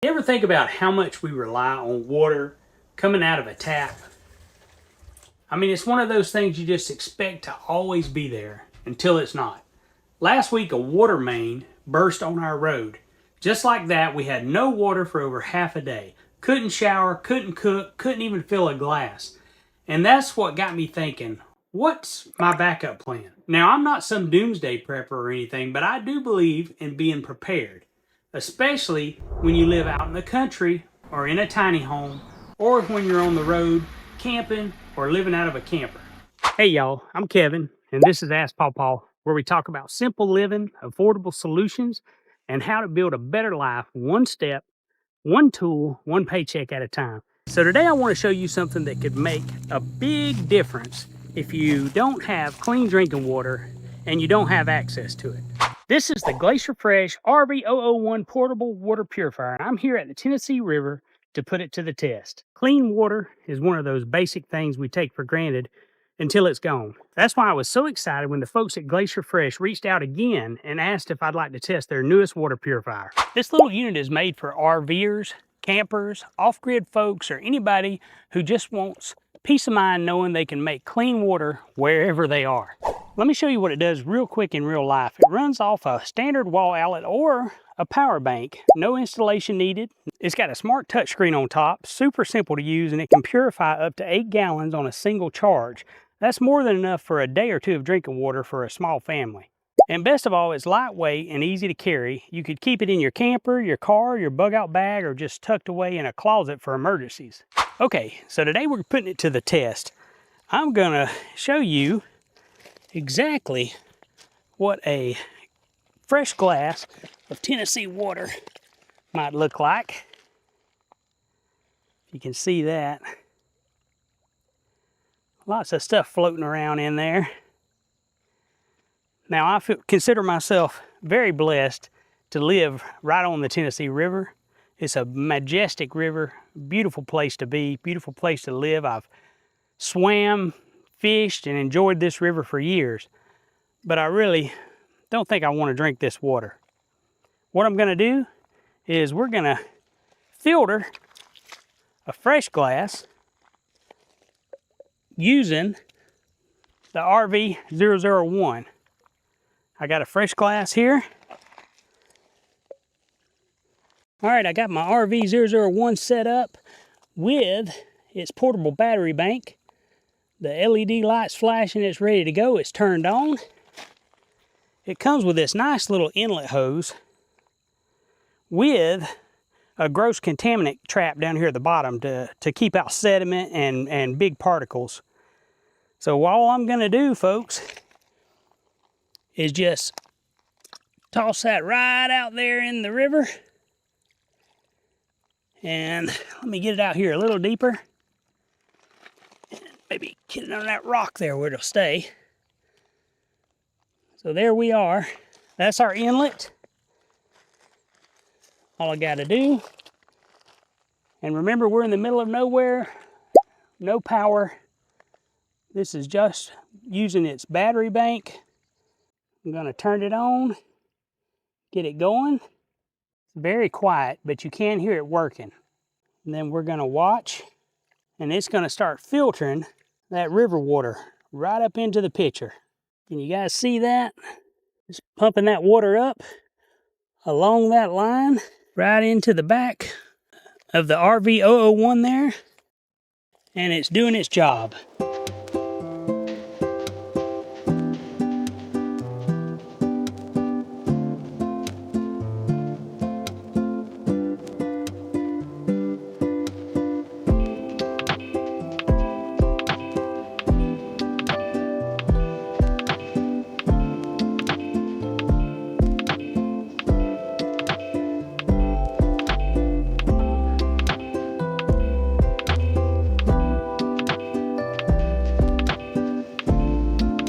You ever think about how much we rely on water coming out of a tap? I mean, it's one of those things you just expect to always be there until it's not. Last week, a water main burst on our road. Just like that, we had no water for over half a day. Couldn't shower, couldn't cook, couldn't even fill a glass. And that's what got me thinking, what's my backup plan? Now, I'm not some doomsday prepper or anything, but I do believe in being prepared. Especially when you live out in the country or in a tiny home, or when you're on the road camping or living out of a camper. Hey y'all, I'm Kevin, and this is AskPawPaw, where we talk about simple living, affordable solutions, and how to build a better life one step, one tool, one paycheck at a time. So today I want to show you something that could make a big difference if you don't have clean drinking water and you don't have access to it. This is the GlacierFresh RVRO01 portable water purifier, and I'm here at the Tennessee River to put it to the test. Clean water is one of those basic things we take for granted until it's gone. That's why I was so excited when the folks at GlacierFresh reached out again and asked if I'd like to test their newest water purifier. This little unit is made for RVers, campers, off-grid folks, or anybody who just wants peace of mind knowing they can make clean water wherever they are. Let me show you what it does real quick in real life. It runs off a standard wall outlet or a power bank. No installation needed. It's got a smart touchscreen on top, super simple to use, and it can purify up to 8 gallons on a single charge. That's more than enough for a day or two of drinking water for a small family. And best of all, it's lightweight and easy to carry. You could keep it in your camper, your car, your bug out bag, or just tucked away in a closet for emergencies. Okay, so today we're putting it to the test. I'm gonna show you exactly what a fresh glass of Tennessee water might look like. You can see that. Lots of stuff floating around in there. Now, I consider myself very blessed to live right on the Tennessee River. It's a majestic river, beautiful place to be, beautiful place to live. I've swam, fished, and enjoyed this river for years, but I really don't think I want to drink this water. What I'm going to do is we're going to filter a fresh glass using the RV001. I got a fresh glass here. All right, I got my RV001 set up with its portable battery bank. The LED light's flashing, it's ready to go, it's turned on. It comes with this nice little inlet hose with a gross contaminant trap down here at the bottom to keep out sediment and big particles. So all I'm gonna do, folks, is just toss that right out there in the river. And let me get it out here a little deeper. Maybe get it on that rock there where it'll stay. So there we are. That's our inlet. All I gotta do, and remember we're in the middle of nowhere, no power. This is just using its battery bank. I'm gonna turn it on, get it going. It's very quiet, but you can hear it working. And then we're gonna watch, and it's gonna start filtering that river water right up into the pitcher. Can you guys see that? Just pumping that water up along that line, right into the back of the RV001 there, and it's doing its job.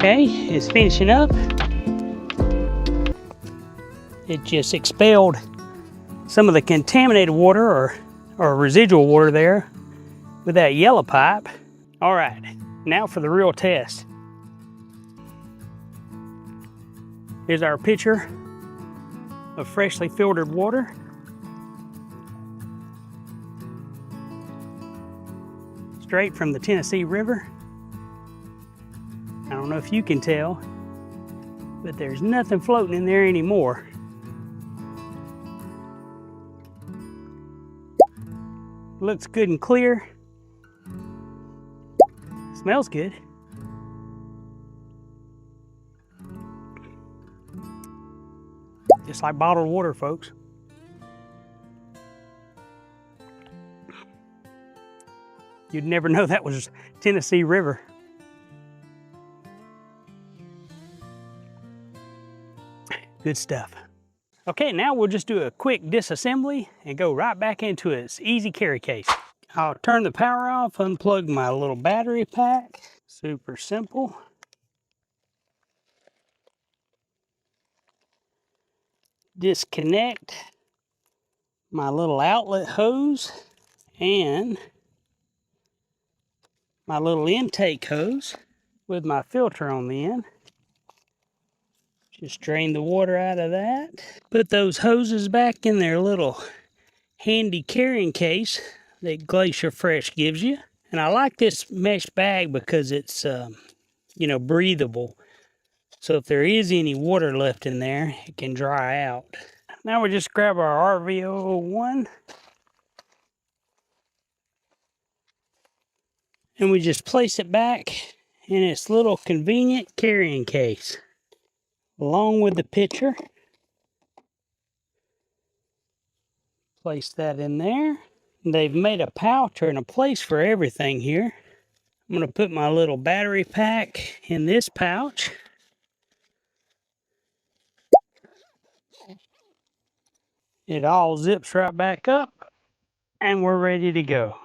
Okay, it's finishing up. It just expelled some of the contaminated water or residual water there with that yellow pipe. All right, now for the real test. Here's our pitcher of freshly filtered water. straight from the Tennessee River. I don't know if you can tell, but there's nothing floating in there anymore. Looks good and clear. Smells good. Just like bottled water, folks. You'd never know that was Tennessee River. Good stuff. Okay, now we'll just do a quick disassembly and go right back into its easy carry case. I'll turn the power off, unplug my little battery pack. Super simple. Disconnect my little outlet hose and my little intake hose with my filter on the end. Just drain the water out of that. Put those hoses back in their little handy carrying case that GlacierFresh gives you. And I like this mesh bag because it's, you know, breathable. So if there is any water left in there, it can dry out. Now we just grab our RVRO01 and we just place it back in its little convenient carrying case, along with the pitcher. Place that in there. They've made a pouch and a place for everything here. I'm going to put my little battery pack in this pouch. It all zips right back up and we're ready to go.